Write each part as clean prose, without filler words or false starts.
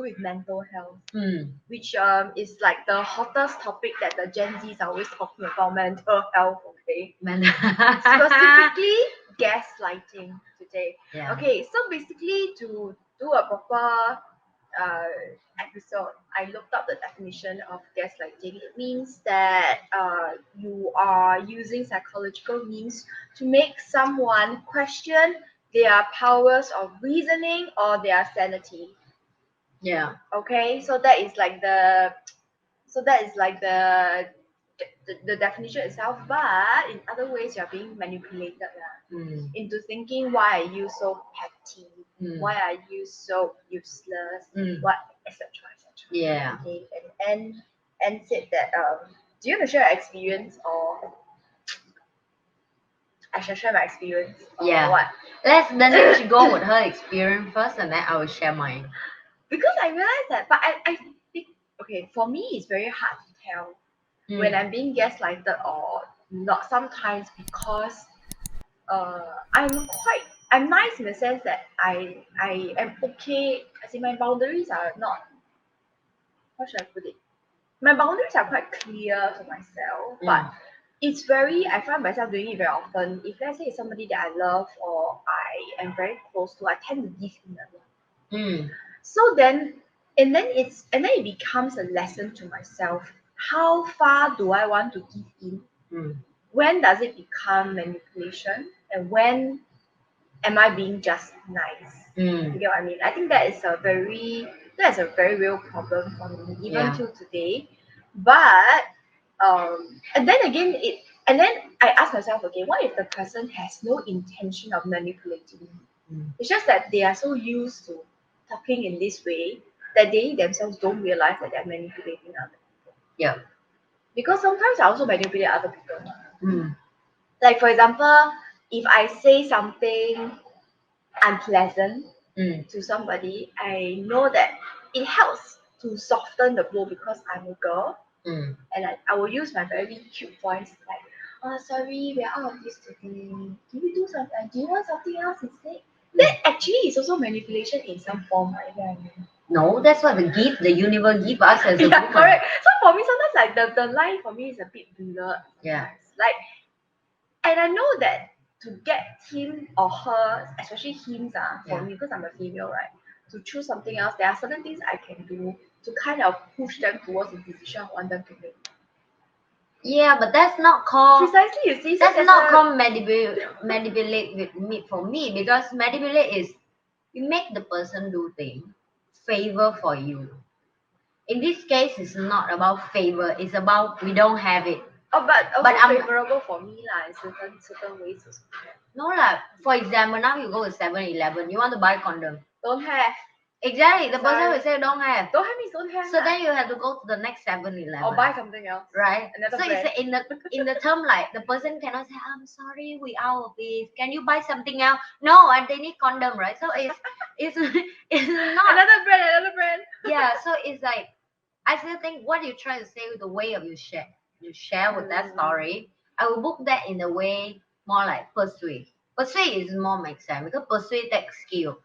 with mental health, Mm. which is like the hottest topic that the Gen Zs are always talking about, mental health. Okay, specifically gaslighting today. Yeah. Okay, so basically to do a proper episode, I looked up the definition of gaslighting. It means that you are using psychological means to make someone question their powers of reasoning or their sanity. Yeah. Okay, so that is like the definition itself, but in other ways you're being manipulated into thinking, why are you so petty, why are you so useless, what, etc, etc. Yeah. Okay, and said that do you want to share your experience, or I shall share my experience, or Yeah. what? Then you should go with her experience first, and then I will share mine. Because I realized that, but I think, okay, for me it's very hard to tell when I'm being gaslighted or not sometimes, because I'm nice in the sense that I am okay. I see my boundaries are not, how should I put it? My boundaries are quite clear to myself, but I find myself doing it very often. If let's say it's somebody that I love or I am very close to, I tend to give in a lot. So then it becomes a lesson to myself. How far do I want to give in? When does it become manipulation? And when am I being just nice? You get what I mean? I think that's a very real problem for me, even till today. But and then again I ask myself, okay, what if the person has no intention of manipulating me? It's just that they are so used to talking in this way that they themselves don't realize that they're manipulating other people. Yeah. Because sometimes I also manipulate other people. Like, for example, if I say something unpleasant to somebody, I know that it helps to soften the blow because I'm a girl. And I will use my very cute voice, like, oh, sorry, we're out of this today. Can we do something? Do you want something else instead? That actually is also manipulation in some form, right? Yeah, I mean. No, that's what the universe give us as a woman. Correct. So for me, sometimes like the line for me is a bit blurred. Yeah. Like, and I know that to get him or her, especially him, for me, because I'm a female, right, to choose something else, there are certain things I can do to kind of push them towards the decision I want them to make. Yeah, but that's not called. Precisely, you see. That's not called manipulate with me for me, because manipulate is you make the person do things favor for you. In this case, it's not about favor. It's about we don't have it. Oh, but also favorable for me lah, in certain ways also. No lah. For example, now you go to 7-Eleven, you want to buy condom. Don't have. Exactly. The person will say don't have. Don't have means don't have. So then you have to go to the next 7-Eleven. Or buy something else. Right. Another so brand. It's in the term, like the person cannot say, I'm sorry, we out of this. Can you buy something else? No, and they need condom, right? So it's not another brand. Yeah. So it's like, I still think what you try to say with the way of you share with that story, I will book that in a way more like persuade. Persuade is more makes sense because persuade takes skill,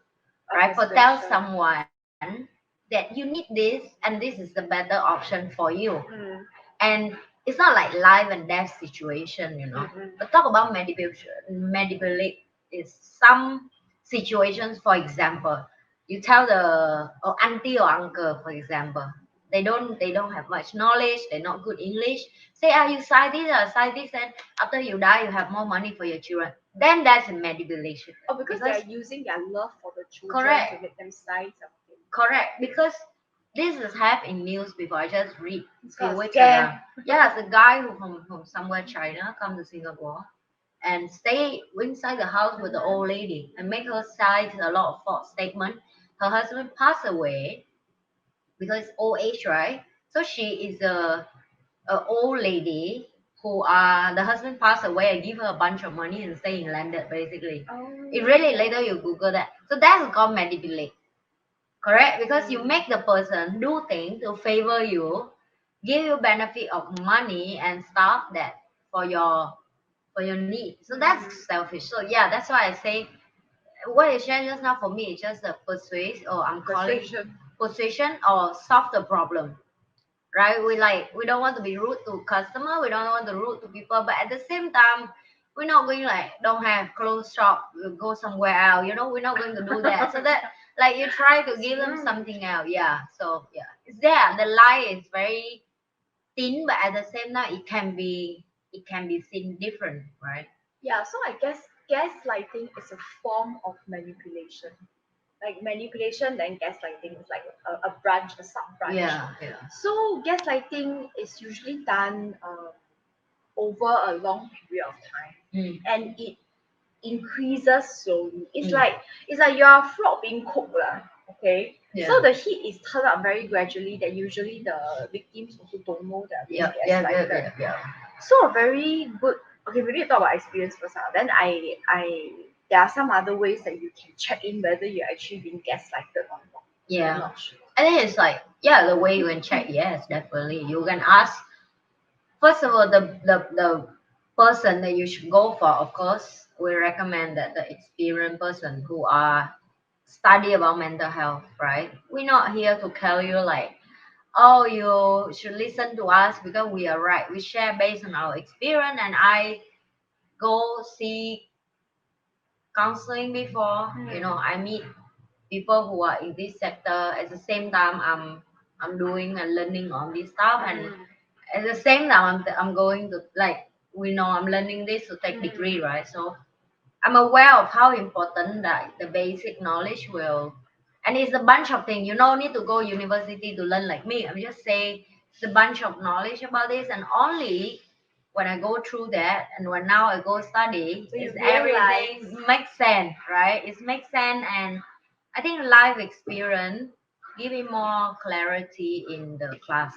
right? For tell someone that you need this and this is the better option for you. And it's not like life and death situation, But talk about manipulate is some situations. For example, you tell the auntie or uncle, for example, they don't have much knowledge, they're not good English. Say, you sign this, and after you die, you have more money for your children. Then that's manipulation. Oh, because they're using their love for the children to make them sign something. Correct, because this is have in news before. I just read few weeks ago. Yeah, it's a guy who from somewhere China come to Singapore and stay inside the house with the old lady and make her sign a lot of false statement. Her husband passed away because old age, right? So she is a old lady who the husband passed away and give her a bunch of money and stay in London basically. It really later you Google that. So that's called manipulate. Correct? Because you make the person do things to favor you, give you benefit of money and stuff that for your needs. So that's selfish. So yeah, that's why I say what you shared just now for me is just a persuade, or I'm calling position or solve the problem, right? We don't want to be rude to customer, we don't want to rude to people, but at the same time, we're not going like don't have clothes shop, we'll go somewhere else, you know, we're not going to do that. So that like you try to give them something else. Yeah. So yeah, it's there. The line is very thin, but at the same time, it can be seen different, right? Yeah, so I guess gaslighting is a form of manipulation. Like manipulation, then gaslighting is like a branch, a sub branch. Yeah, yeah. So gaslighting is usually done over a long period of time, and it increases slowly. It's like you are a frog being cooked lah. Okay. Yeah. So the heat is turned up very gradually. That usually the victims also don't know that being gaslighted. So a very good. Okay, maybe talk about experience first. Then I there are some other ways that you can check in whether you're actually being gaslighted or not. Yeah. I'm not sure. I think it's like, yeah, the way you can check, yes, definitely. You can ask, first of all, the person that you should go for, of course, we recommend that the experienced person who are study about mental health, right? We're not here to tell you like, oh, you should listen to us because we are right. We share based on our experience, and I go see counseling before. You know, I meet people who are in this sector. At the same time, I'm doing and learning on this stuff, and at the same time, I'm going to like we know I'm learning this to take degree, right? So I'm aware of how important that the basic knowledge will, and it's a bunch of things. You don't need to go university to learn like me. I'm just saying it's a bunch of knowledge about this, and only when I go through that, and when now I go study, So you it's everything realize- makes sense, right? It makes sense, and I think life experience give me more clarity in the class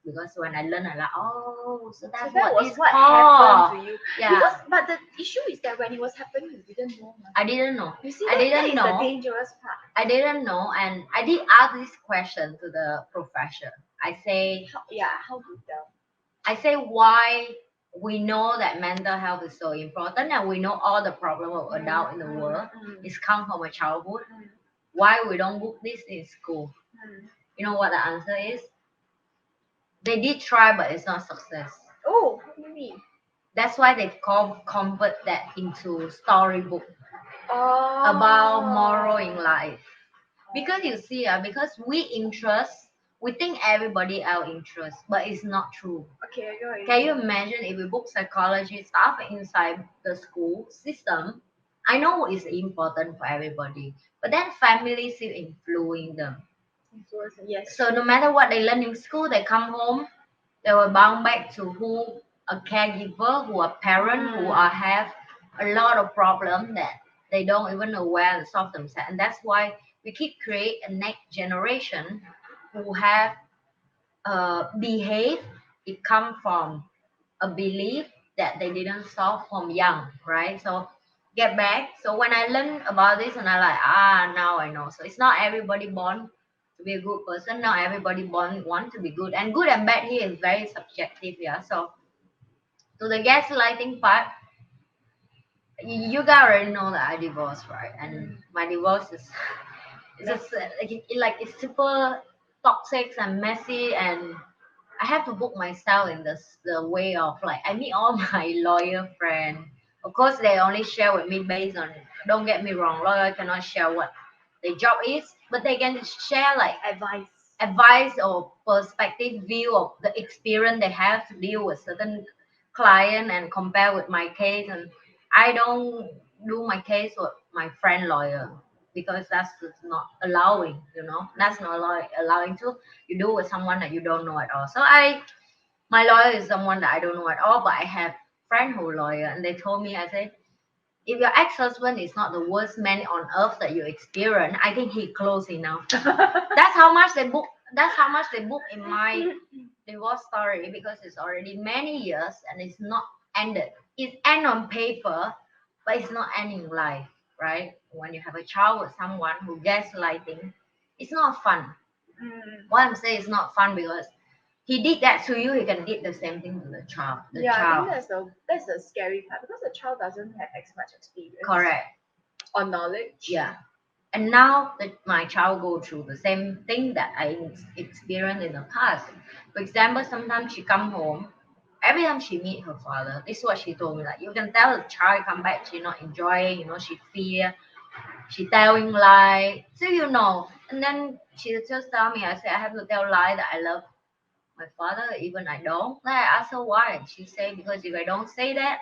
because when I learn, I like, oh, so that's So that what was this what called. happened to you. Yeah. Because but the issue is that when it was happening, you didn't know. I didn't know. You see, I that didn't is know. the dangerous part. I didn't know, and I did ask this question to the professor. I say, How to tell? I say why we know that mental health is so important, and we know all the problem of adult in the world is come from a childhood. Why we don't book this in school? You know what the answer is? They did try, but it's not success. Oh, what do you mean? That's why they convert that into storybook about moral in life. Because you see, because we think everybody else interest, but it's not true. Okay, I go. Can you imagine if we book psychology stuff inside the school system? I know it's important for everybody, but then families still influence them. Yes. So no matter what they learn in school, they come home, they were bound back to who a caregiver, who a parent, who are have a lot of problem that they don't even know where to solve themselves, and that's why we keep create a next generation who have behave. It come from a belief that they didn't solve from young, right? So get back. So when I learned about this, and I like now I know. So it's not everybody born to be a good person. Not everybody born want to be good, and good and bad here is very subjective. Yeah. So to the gaslighting part, you guys already know that I divorced, right? And my divorce is it's just like it's super toxic and messy, and I have to book myself in the way of like I meet all my lawyer friend. Of course, they only share with me based on. Don't get me wrong, lawyer cannot share what their job is, but they can share like advice or perspective view of the experience they have to deal with certain client and compare with my case. And I don't do my case with my friend lawyer because that's just not allowing. You know, that's not allowing to you do with someone that you don't know at all. So my lawyer is someone that I don't know at all, but I have friend who lawyer, and they told me, I said, if your ex-husband is not the worst man on earth that you experience, I think he close enough. That's how much they book. That's how much they book in my divorce story because it's already many years and it's not ended. It's end on paper, but it's not ending life, right? When you have a child with someone who gaslighting, it's not fun. What I'm saying is not fun because he did that to you, he can did the same thing to the child. I think that's the scary part because the child doesn't have as much experience. Correct. Or knowledge. Yeah. And now that my child go through the same thing that I experienced in the past. For example, sometimes she come home, every time she meet her father, this is what she told me, like you can tell the child come back, she not enjoying, she fear, she telling lie. So and then she just tell me, I say I have to tell lie that I love my father, even I don't. Then I ask her why. She say because if I don't say that,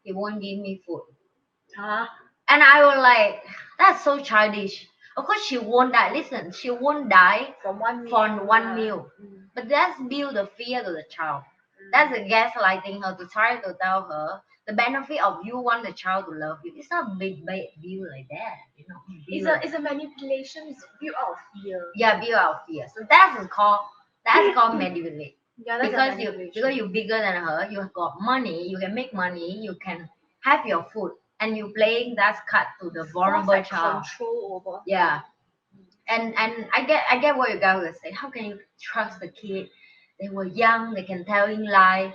he won't give me food. Huh? And I was like, that's so childish. Of course, she won't die. Listen, she won't die From one meal. from one meal. But that's build the fear to the child. That's a gaslighting her to try to tell her the benefit of you want the child to love you. It's not big view like that, It's a manipulation. It's built out of fear. Yeah, build out of fear. So that's called manipulate. Yeah, that's Because a manipulation. because you're bigger than her, you have got money, you can make money, you can have your food, and you playing that card to the vulnerable Force, child. Control over. Yeah. And I get what you guys were saying. How can you trust the kid? They were young, they can tell in lie.